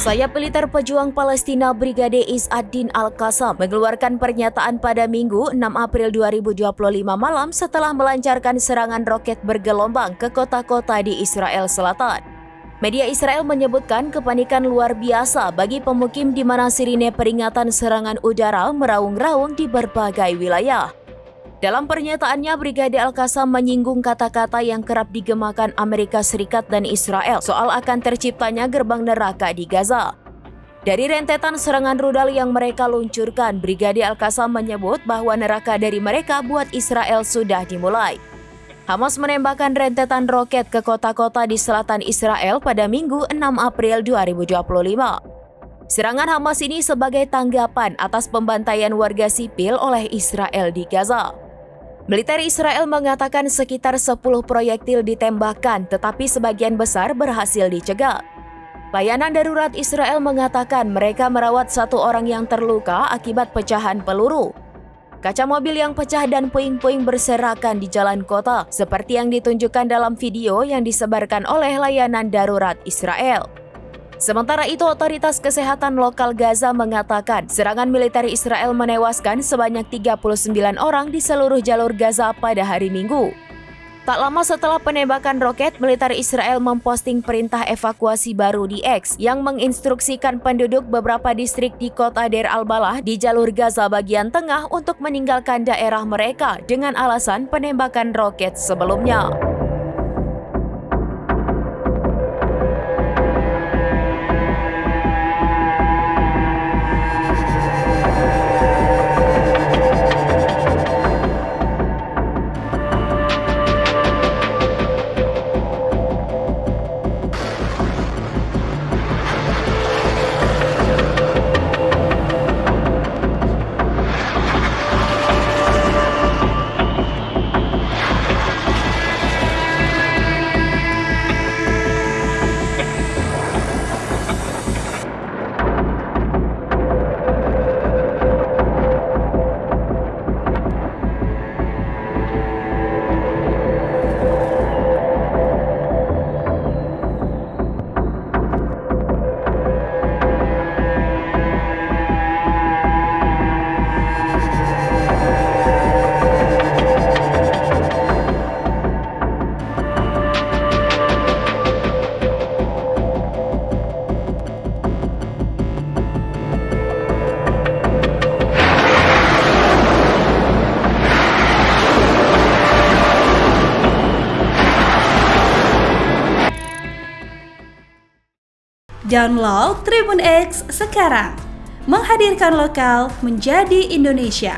Sayap militer pejuang Palestina Brigade Izz ad-Din Al-Qassam mengeluarkan pernyataan pada Minggu 6 April 2025 malam setelah melancarkan serangan roket bergelombang ke kota-kota di Israel Selatan. Media Israel menyebutkan kepanikan luar biasa bagi pemukim di mana sirine peringatan serangan udara meraung-raung di berbagai wilayah. Dalam pernyataannya, Brigade Al-Qassam menyinggung kata-kata yang kerap digemakan Amerika Serikat dan Israel soal akan terciptanya gerbang neraka di Gaza. Dari rentetan serangan rudal yang mereka luncurkan, Brigade Al-Qassam menyebut bahwa neraka dari mereka buat Israel sudah dimulai. Hamas menembakkan rentetan roket ke kota-kota di selatan Israel pada Minggu 6 April 2025. Serangan Hamas ini sebagai tanggapan atas pembantaian warga sipil oleh Israel di Gaza. Militer Israel mengatakan sekitar 10 proyektil ditembakkan, tetapi sebagian besar berhasil dicegat. Layanan darurat Israel mengatakan mereka merawat 1 orang yang terluka akibat pecahan peluru. Kaca mobil yang pecah dan puing-puing berserakan di jalan kota, seperti yang ditunjukkan dalam video yang disebarkan oleh layanan darurat Israel. Sementara itu, otoritas kesehatan lokal Gaza mengatakan serangan militer Israel menewaskan sebanyak 39 orang di seluruh jalur Gaza pada hari Minggu. Tak lama setelah penembakan roket, militer Israel memposting perintah evakuasi baru di X yang menginstruksikan penduduk beberapa distrik di kota Deir al-Balah di jalur Gaza bagian tengah untuk meninggalkan daerah mereka dengan alasan penembakan roket sebelumnya. Download Tribun X sekarang, menghadirkan lokal menjadi Indonesia.